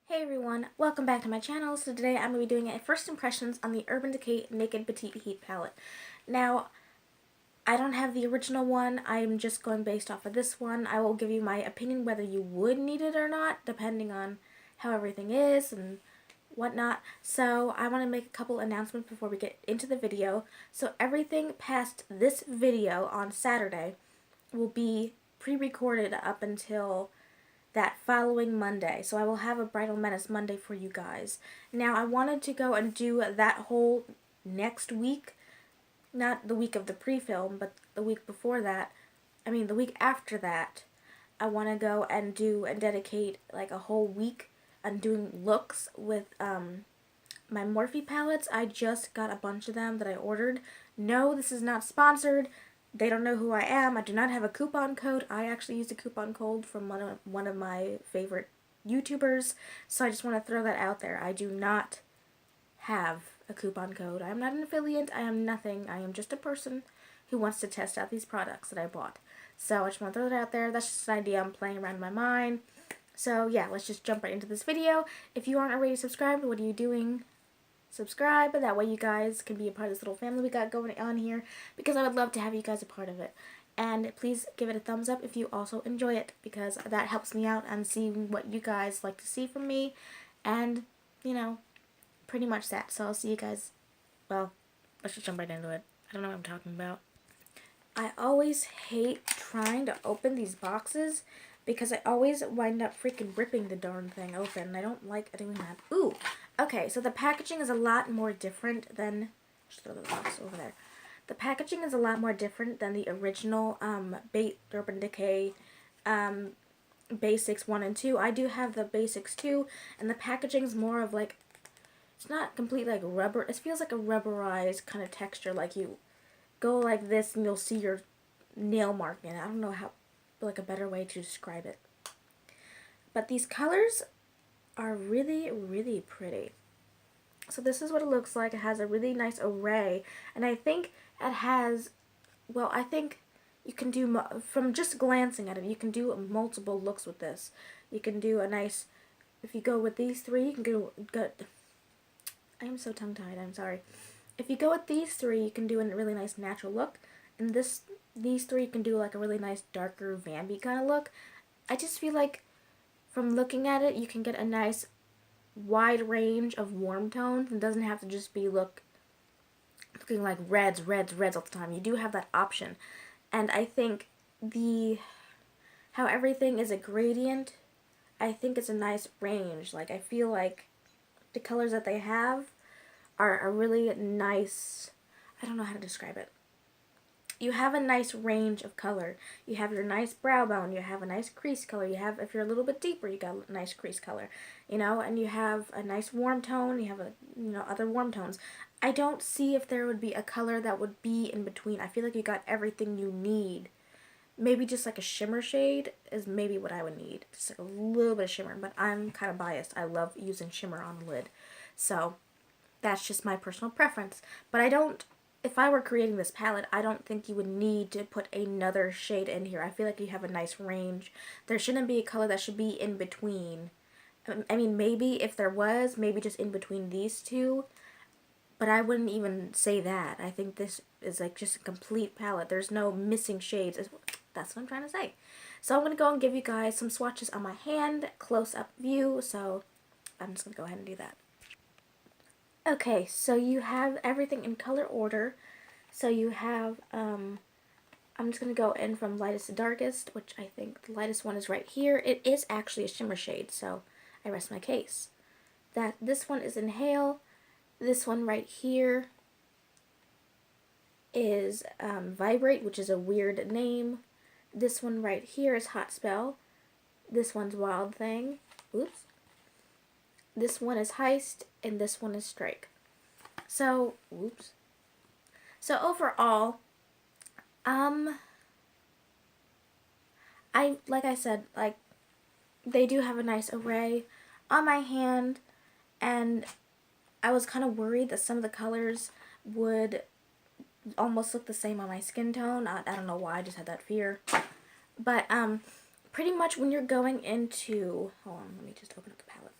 Hey everyone, welcome back to my channel. So today I'm going to be doing a first impressions on the Urban Decay Naked Petite Heat palette. Now, I don't have the original one, I'm just going based off of this one. I will give you my opinion whether you would need it or not, depending on how everything is and whatnot. So I want to make a couple announcements before we get into the video. So everything past this video on Saturday will be pre-recorded up until that following Monday. So I will have a Bridal Menace Monday for you guys. Now I wanted to go and do that whole next week, not the week of the pre-film, but the week before that. I mean the week after that. I want to go and do and dedicate like a whole week on doing looks with my Morphe palettes. I just got a bunch of them that I ordered. No, this is not sponsored. They don't know who I am. I do not have a coupon code. I actually used a coupon code from one of my favorite YouTubers, so I just want to throw that out there. I do not have a coupon code. I am not an affiliate. I am nothing. I am just a person who wants to test out these products that I bought. So I just want to throw that out there. That's just an idea I'm playing around in my mind. So yeah, let's just jump right into this video. If you aren't already subscribed, what are you doing? Subscribe, that way you guys can be a part of this little family we got going on here, because I would love to have you guys a part of it. And please give it a thumbs up if you also enjoy it, because that helps me out and seeing what you guys like to see from me, and you know, pretty much that. So I'll see you guys, well, let's just jump right into it. I don't know what I'm talking about. I always hate trying to open these boxes because I always wind up freaking ripping the darn thing open. I don't like doing that. Ooh, okay, so the packaging is a lot more different than, just throw the box over there. The packaging is a lot more different than the original Urban Decay Basics 1 and 2. I do have the Basics 2, and the packaging is more of like, it's not completely like rubber, it feels like a rubberized kind of texture, like you go like this and you'll see your nail mark in it. I don't know how, like a better way to describe it. But these colors are really, really pretty. So this is what it looks like. It has a really nice array, and I think it has, well, I think you can do, from just glancing at it, you can do multiple looks with this. You can do a nice, if you go with these three, you can go, I am so tongue-tied, I'm sorry. If you go with these three, you can do a really nice natural look, and these three you can do like a really nice darker vamby kind of look. I just feel like from looking at it, you can get a nice wide range of warm tones. It doesn't have to just be looking like reds all the time. You do have that option, and I think how everything is a gradient, I think it's a nice range. Like I feel like the colors that they have are a really nice, I don't know how to describe it. You have a nice range of color. You have your nice brow bone, you have a nice crease color, you have, if you're a little bit deeper, you got a nice crease color, you know, and you have a nice warm tone, you have other warm tones. I don't see if there would be a color that would be in between. I feel like you got everything you need. Maybe just like a shimmer shade is maybe what I would need. Just like a little bit of shimmer, but I'm kind of biased. I love using shimmer on the lid. So that's just my personal preference. But if I were creating this palette, I don't think you would need to put another shade in here. I feel like you have a nice range. There shouldn't be a color that should be in between. I mean, maybe if there was, maybe just in between these two. But I wouldn't even say that. I think this is like just a complete palette. There's no missing shades. That's what I'm trying to say. So I'm going to go and give you guys some swatches on my hand, close-up view. So I'm just going to go ahead and do that. Okay, so you have everything in color order. So you have, I'm just going to go in from lightest to darkest, which I think the lightest one is right here. It is actually a shimmer shade, so I rest my case. This one is Inhale. This one right here is Vibrate, which is a weird name. This one right here is Hot Spell. This one's Wild Thing. Oops. This one is Heist, and this one is Strike. So, oops. So overall, like I said, like, they do have a nice array on my hand, and I was kind of worried that some of the colors would almost look the same on my skin tone. I don't know why, I just had that fear. But, pretty much when you're going into, hold on, let me just open up the palette.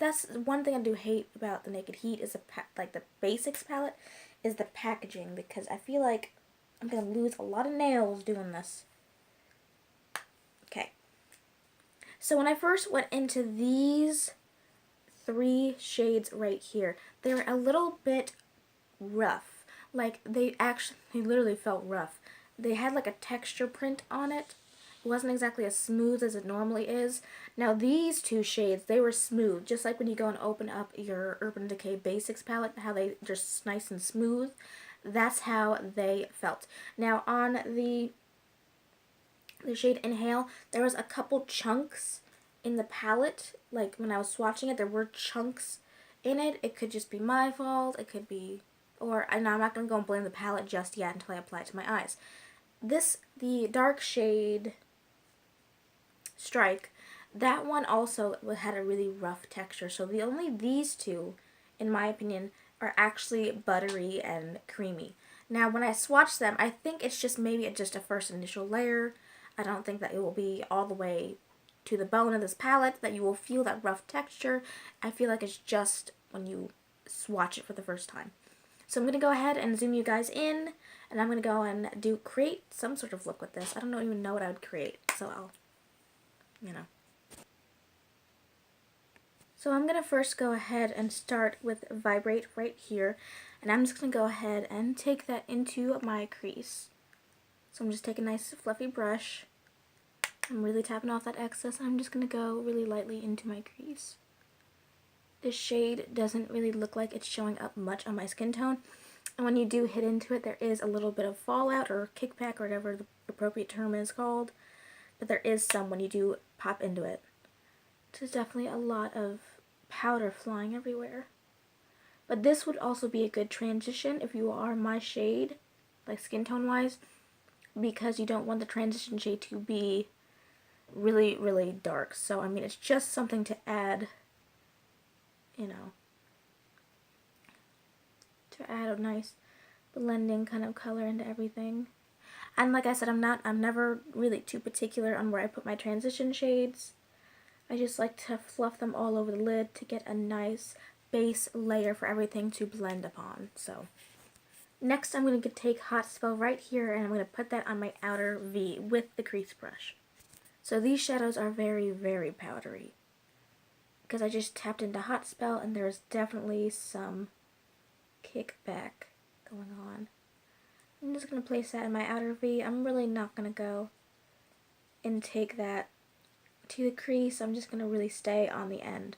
that's one thing I do hate about the Naked Heat is the basics palette is the packaging, because I feel like I'm gonna lose a lot of nails doing this. Okay. So when I first went into these 3 shades right here, they were a little bit rough. Like they literally felt rough. They had like a texture print on it. It wasn't exactly as smooth as it normally is. Now these 2 shades, they were smooth, just like when you go and open up your Urban Decay Basics palette, how they just nice and smooth. That's how they felt. Now on the shade Inhale, there was a couple chunks in the palette. Like when I was swatching it, there were chunks in it. It could just be my fault. It could be, and I'm not going to go and blame the palette just yet until I apply it to my eyes. The dark shade Strike, that one also had a really rough texture. So these 2, in my opinion, are actually buttery and creamy. Now when I swatch them, I think it's just maybe just a first initial layer. I don't think that it will be all the way to the bone of this palette that you will feel that rough texture. I feel like it's just when you swatch it for the first time. So I'm going to go ahead and zoom you guys in, and I'm going to go and create some sort of look with this. I don't even know what I would create, so I'll, So I'm going to first go ahead and start with Vibrate right here, and I'm just going to go ahead and take that into my crease. So I'm just taking a nice fluffy brush. I'm really tapping off that excess, and I'm just going to go really lightly into my crease. This shade doesn't really look like it's showing up much on my skin tone, and when you do hit into it, there is a little bit of fallout or kickback or whatever the appropriate term is called, but there is some when you do pop into it. There's definitely a lot of powder flying everywhere. But this would also be a good transition if you are my shade, like skin tone wise, because you don't want the transition shade to be really, really dark. So, I mean, it's just something to add, to add a nice blending kind of color into everything. And like I said, I'm never really too particular on where I put my transition shades. I just like to fluff them all over the lid to get a nice base layer for everything to blend upon. So next I'm going to take Hot Spell right here, and I'm going to put that on my outer V with the crease brush. So these shadows are very, very powdery because I just tapped into Hot Spell, and there's definitely some kickback going on. I'm just going to place that in my outer V. I'm really not going to go and take that to the crease. I'm just going to really stay on the end.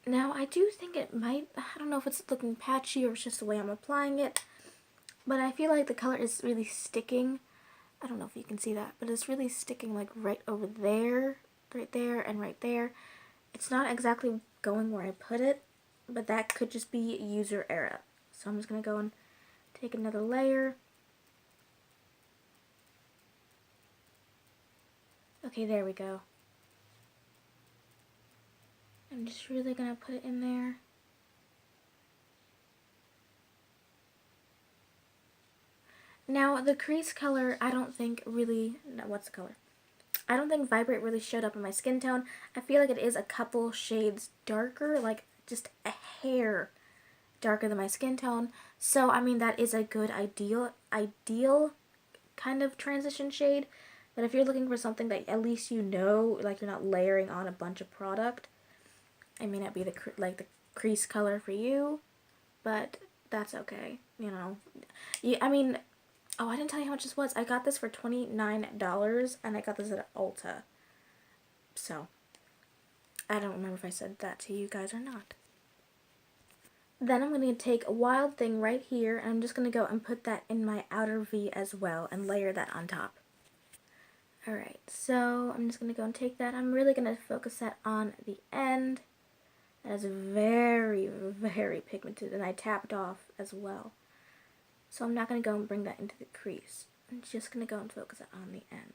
Now I do think it might, I don't know if it's looking patchy or it's just the way I'm applying it, but I feel like the color is really sticking. I don't know if you can see that, but it's really sticking like right over there, right there, and right there. It's not exactly going where I put it, but that could just be user error. So I'm just going to go and take another layer. Okay, there we go. I'm just really going to put it in there. Now, the crease color, I don't think really, no, what's the color? I don't think Vibrate really showed up in my skin tone. I feel like it is a couple shades darker, like just a hair darker than my skin tone. So, I mean, that is a good ideal kind of transition shade. But if you're looking for something that at least like you're not layering on a bunch of product, it may not be the crease color for you, but that's okay, I mean, oh, I didn't tell you how much this was. I got this for $29, and I got this at Ulta. So, I don't remember if I said that to you guys or not. Then I'm going to take a Wild Thing right here, and I'm just going to go and put that in my outer V as well, and layer that on top. Alright, so I'm just going to go and take that. I'm really going to focus that on the end. That is very, very pigmented, and I tapped off as well. So I'm not going to go and bring that into the crease. I'm just going to go and focus it on the end.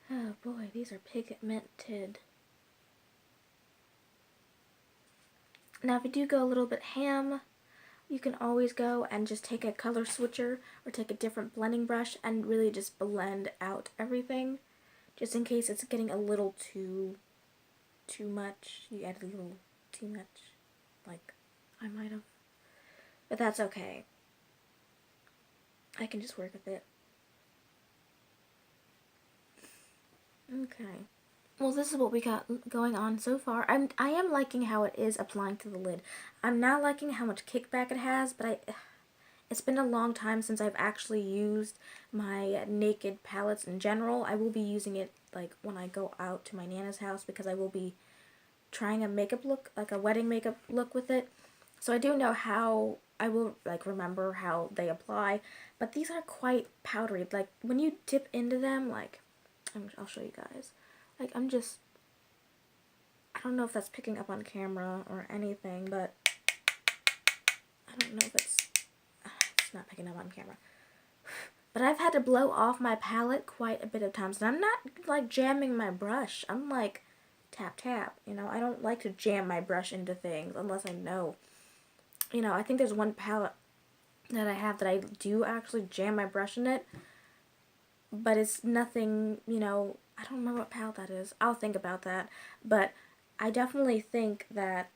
Oh boy, these are pigmented. Now if you do go a little bit ham, you can always go and just take a color switcher or take a different blending brush and really just blend out everything. Just in case it's getting a little too much. You add a little too much. Like, I might have. But that's okay. I can just work with it. Okay. Well, this is what we got going on so far. I am liking how it is applying to the lid. I'm not liking how much kickback it has, but it's been a long time since I've actually used my Naked palettes in general. I will be using it like when I go out to my Nana's house because I will be trying a makeup look, like a wedding makeup look with it. So I do know how, I will like remember how they apply, but these are quite powdery. Like when you dip into them, like, I'll show you guys. Like I don't know if that's picking up on camera or anything, but I don't know if it's not picking up on camera. But I've had to blow off my palette quite a bit of times, and I'm not like jamming my brush. I'm like tap tap, you know. I don't like to jam my brush into things unless I know. You know, I think there's one palette that I have that I do actually jam my brush in it, but it's nothing, you know, I don't remember what palette that is. I'll think about that, but I definitely think that,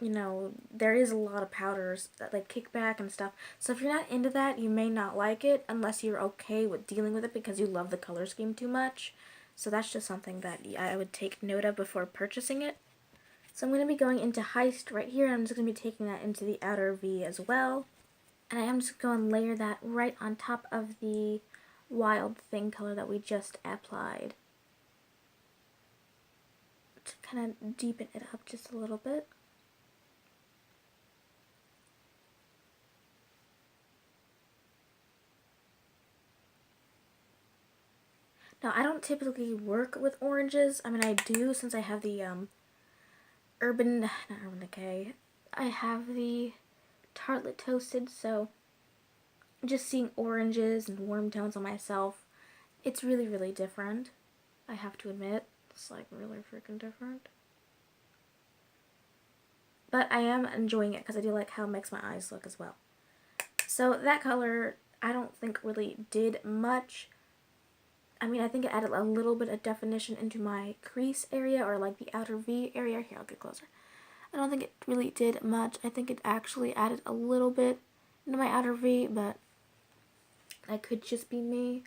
you know, there is a lot of powders that like kick back and stuff. So if you're not into that, you may not like it unless you're okay with dealing with it because you love the color scheme too much. So that's just something that I would take note of before purchasing it. So I'm going to be going into Heist right here. I'm just going to be taking that into the outer V as well. And I am just going to layer that right on top of the Wild Thing color that we just applied, to kind of deepen it up just a little bit. Now, I don't typically work with oranges. I mean, I do since I have the not Urban Decay. I have the Tartlet Toasted, so just seeing oranges and warm tones on myself, it's really, really different. I have to admit, it's like really freaking different. But I am enjoying it because I do like how it makes my eyes look as well. So that color, I don't think really did much. I mean, I think it added a little bit of definition into my crease area or like the outer V area. Here, I'll get closer. I don't think it really did much. I think it actually added a little bit into my outer V, but that could just be me.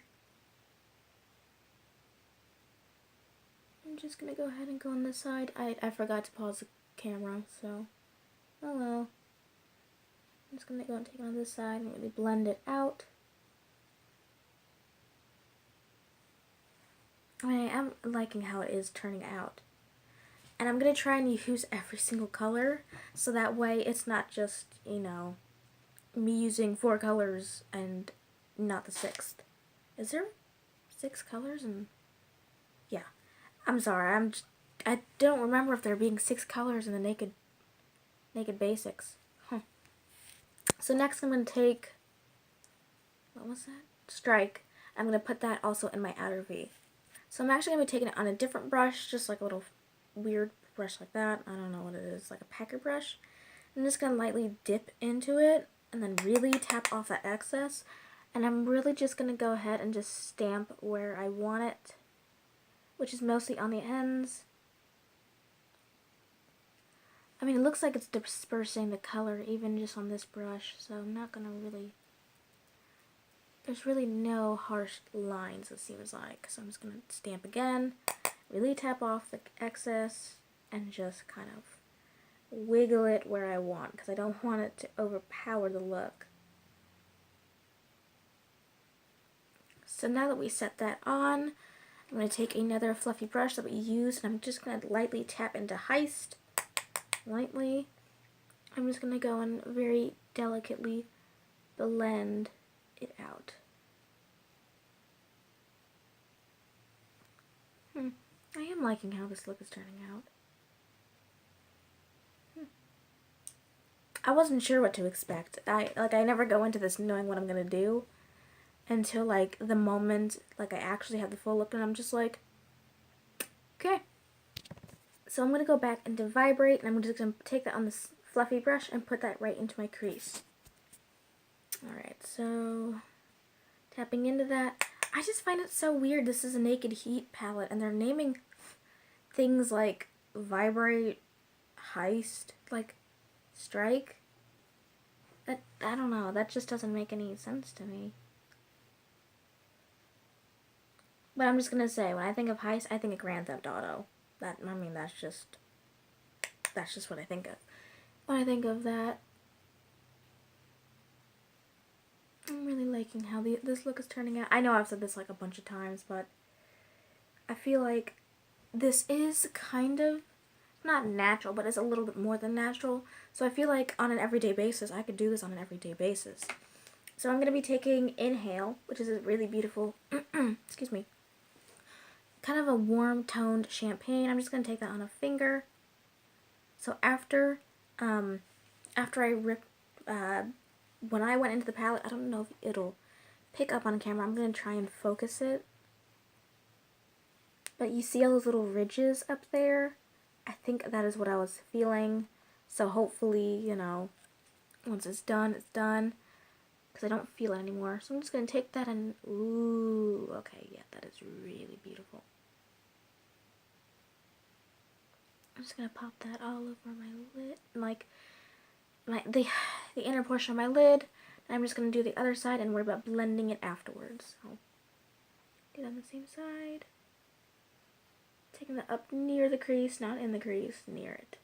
I'm just going to go ahead and go on this side. I forgot to pause the camera, so oh well. I'm just going to go and take it on this side and really blend it out. I mean, I am liking how it is turning out. And I'm going to try and use every single color, so that way it's not just, you know, me using 4 colors and not the 6th. Is there 6 colors? And yeah. I'm sorry, I don't remember if there being 6 colors in the Naked Basics. Huh. So next I'm going to take, what was that? Strike. I'm going to put that also in my outer V. So I'm actually going to be taking it on a different brush, just like a little weird brush like that. I don't know what it is, like a packer brush. I'm just going to lightly dip into it and then really tap off that excess. And I'm really just going to go ahead and just stamp where I want it, which is mostly on the ends. I mean, it looks like it's dispersing the color even just on this brush, so I'm not going to really, there's really no harsh lines, it seems like. So I'm just going to stamp again, really tap off the excess, and just kind of wiggle it where I want, because I don't want it to overpower the look. So now that we set that on, I'm going to take another fluffy brush that we used, and I'm just going to lightly tap into Heist. Lightly. I'm just going to go and very delicately blend it out. I am liking how this look is turning out. I wasn't sure what to expect. I never go into this knowing what I'm going to do until like the moment like I actually have the full look, and I'm just like, okay. So I'm going to go back into Vibrate, and I'm just going to take that on this fluffy brush and put that right into my crease. Alright, so tapping into that. I just find it so weird. This is a Naked Heat palette, and they're naming things like Vibrate, Heist, like Strike. That, I don't know, that just doesn't make any sense to me. But I'm just gonna say, when I think of Heist, I think of Grand Theft Auto. That's just what I think of. When I think of that, I'm really liking how this look is turning out. I know I've said this like a bunch of times, but I feel like this is kind of not natural, but it's a little bit more than natural. So I feel like on an everyday basis, I could do this on an everyday basis. So I'm going to be taking Inhale, which is a really beautiful, excuse me, kind of a warm toned champagne. I'm just going to take that on a finger. So after I rip, when I went into the palette, I don't know if it'll pick up on camera. I'm going to try and focus it. But you see all those little ridges up there? I think that is what I was feeling. So hopefully, you know, once it's done, it's done. Because I don't feel it anymore. So I'm just going to take that and, ooh, okay, yeah, that is really beautiful. I'm just going to pop that all over my lid, like, the inner portion of my lid. And I'm just going to do the other side and worry about blending it afterwards. So, do that on the same side. Taking that up near the crease, not in the crease, near it.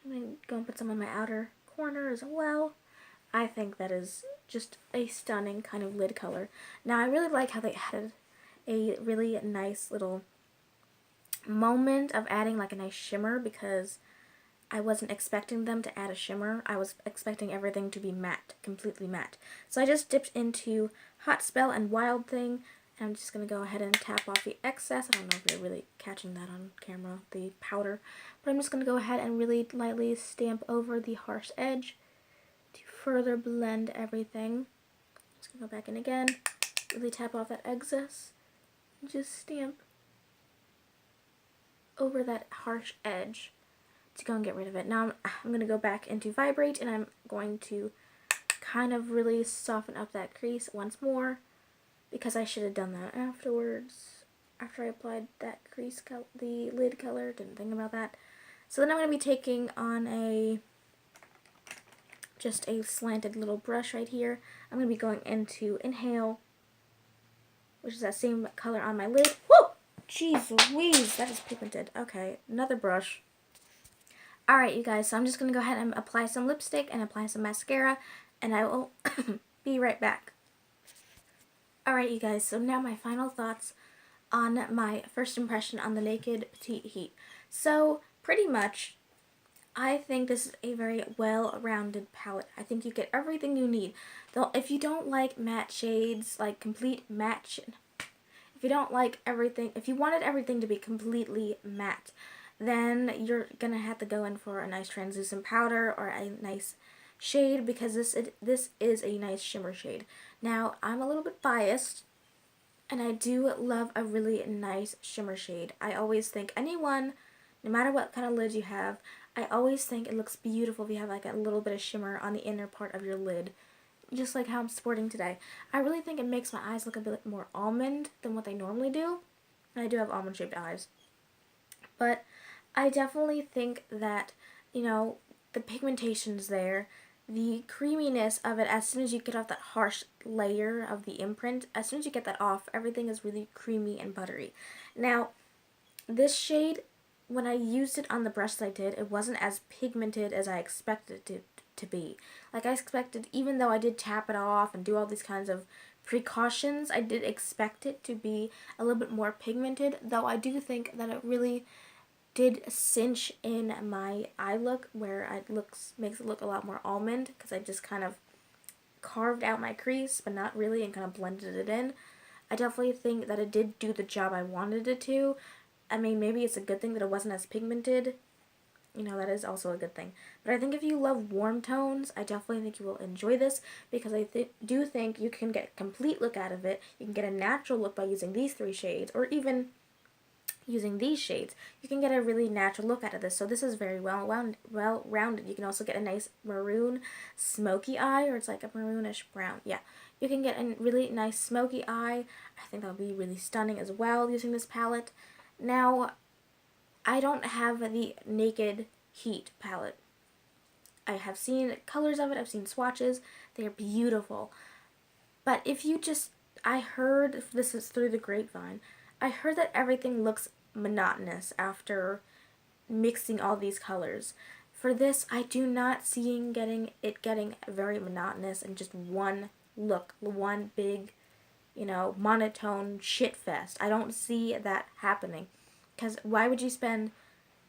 I'm going to go and put some on my outer corner as well. I think that is just a stunning kind of lid color. Now, I really like how they added a really nice little moment of adding like a nice shimmer, because I wasn't expecting them to add a shimmer. I was expecting everything to be matte, completely matte. So I just dipped into Hot Spell and Wild Thing, and I'm just going to go ahead and tap off the excess. I don't know if you're really catching that on camera, the powder, but I'm just going to go ahead and really lightly stamp over the harsh edge to further blend everything. Just going to go back in again, really tap off that excess, and just stamp over that harsh edge to go and get rid of it. Now I'm going to go back into Vibrate, and I'm going to kind of really soften up that crease once more, because I should have done that afterwards, after I applied that crease color, the lid color. Didn't think about that. So then I'm going to be taking on just a slanted little brush right here. I'm going to be going into Inhale, which is that same color on my lid. Woo! Jeez Louise, that is pigmented. Okay, another brush. Alright, you guys, so I'm just going to go ahead and apply some lipstick and apply some mascara, and I will be right back. Alright, you guys, so now my final thoughts on my first impression on the Naked Petite Heat. So, pretty much, I think this is a very well-rounded palette. I think you get everything you need. Though, if you don't like matte shades, like complete matte, if you don't like everything, if you wanted everything to be completely matte, then you're gonna have to go in for a nice translucent powder or a nice shade, because this is a nice shimmer shade. Now, I'm a little bit biased, and I do love a really nice shimmer shade. I always think anyone, no matter what kind of lid you have, I always think it looks beautiful if you have like a little bit of shimmer on the inner part of your lid, just like how I'm sporting today. I really think it makes my eyes look a bit more almond than what they normally do. And I do have almond shaped eyes. But I definitely think that, you know, the pigmentation's there, the creaminess of it, as soon as you get off that harsh layer of the imprint, as soon as you get that off, everything is really creamy and buttery. Now, this shade, when I used it on the brush that I did, it wasn't as pigmented as I expected it to be. Like I expected, even though I did tap it off and do all these kinds of precautions, I did expect it to be a little bit more pigmented, though I do think that it really did cinch in my eye look, where it makes it look a lot more almond, because I just kind of carved out my crease, but not really, and kind of blended it in. I definitely think that it did do the job I wanted it to. I mean, maybe it's a good thing that it wasn't as pigmented. You know, that is also a good thing. But I think if you love warm tones, I definitely think you will enjoy this, because I do think you can get a complete look out of it. You can get a natural look by using these three shades, or even using these shades, you can get a really natural look out of this. So this is very well rounded. You can also get a nice maroon smoky eye, or it's like a maroonish brown. Yeah, you can get a really nice smoky eye. I think that would be really stunning as well using this palette. Now, I don't have the Naked Heat palette. I have seen colors of it. I've seen swatches. They are beautiful. But if you just, I heard, this is through the grapevine, I heard that everything looks monotonous after mixing all these colors. For this, I do not see it getting very monotonous and just one look, one big, monotone shit fest. I don't see that happening. Because why would you spend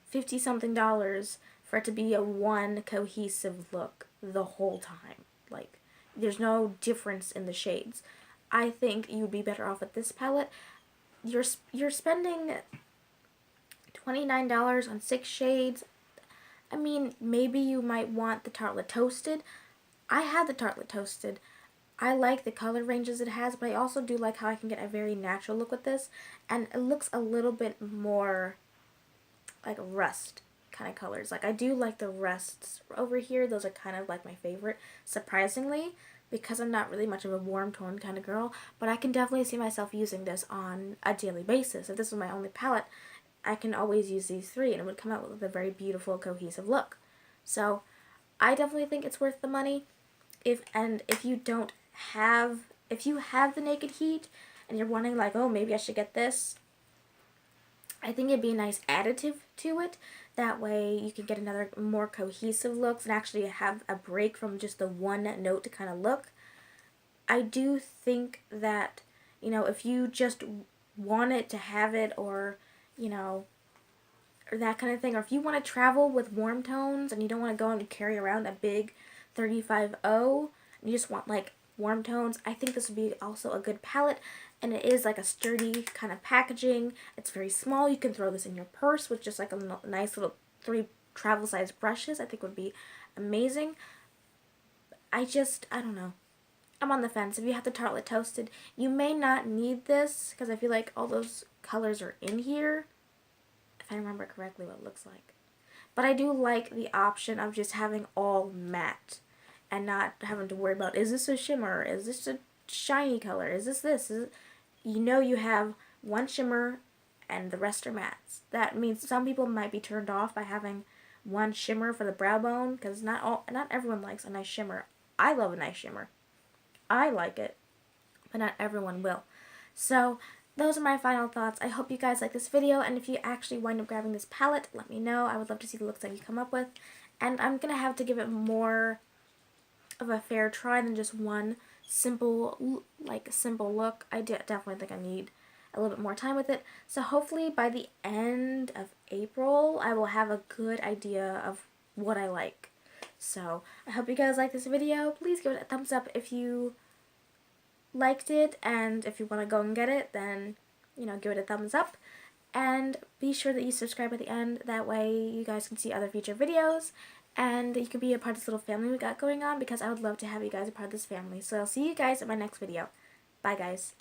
50 something dollars for it to be a one cohesive look the whole time? Like, there's no difference in the shades. I think you'd be better off with this palette. You're spending $29 on 6 shades. I mean, maybe you might want the Tartelette Toasted. I have the Tartelette Toasted. I like the color ranges it has, but I also do like how I can get a very natural look with this, and it looks a little bit more like rust kind of colors. Like, I do like the rusts over here. Those are kind of like my favorite, surprisingly, because I'm not really much of a warm tone kind of girl, but I can definitely see myself using this on a daily basis. If this was my only palette, I can always use these three and it would come out with a very beautiful, cohesive look. So I definitely think it's worth the money. If you don't have, if you have the Naked Heat and you're wondering like, oh, maybe I should get this, I think it'd be a nice additive to it. That way you can get another more cohesive looks and actually have a break from just the one note to kind of look. I do think that, if you just want it to have it, or, or that kind of thing, or if you want to travel with warm tones and you don't want to go and carry around a big 35-0 and you just want like warm tones, I think this would be also a good palette. And it is like a sturdy kind of packaging. It's very small. You can throw this in your purse with just like a nice little 3 travel size brushes. I think would be amazing. I don't know. I'm on the fence. If you have the Tartelette Toasted, you may not need this because I feel like all those colors are in here, if I remember correctly what it looks like. But I do like the option of just having all matte and not having to worry about, is this a shimmer? Is this a shiny color? Is this this? You have one shimmer and the rest are mattes. That means some people might be turned off by having one shimmer for the brow bone, because not everyone likes a nice shimmer. I love a nice shimmer. I like it, but not everyone will. So those are my final thoughts. I hope you guys like this video, and if you actually wind up grabbing this palette, let me know. I would love to see the looks that you come up with, and I'm going to have to give it more of a fair try than just one simple look. I definitely think I need a little bit more time with it. So hopefully by the end of April, I will have a good idea of what I like. So I hope you guys like this video. Please give it a thumbs up if you liked it, and if you want to go and get it, then give it a thumbs up. And be sure that you subscribe at the end. That way you guys can see other future videos, and you can be a part of this little family we got going on, because I would love to have you guys a part of this family. So I'll see you guys in my next video. Bye, guys.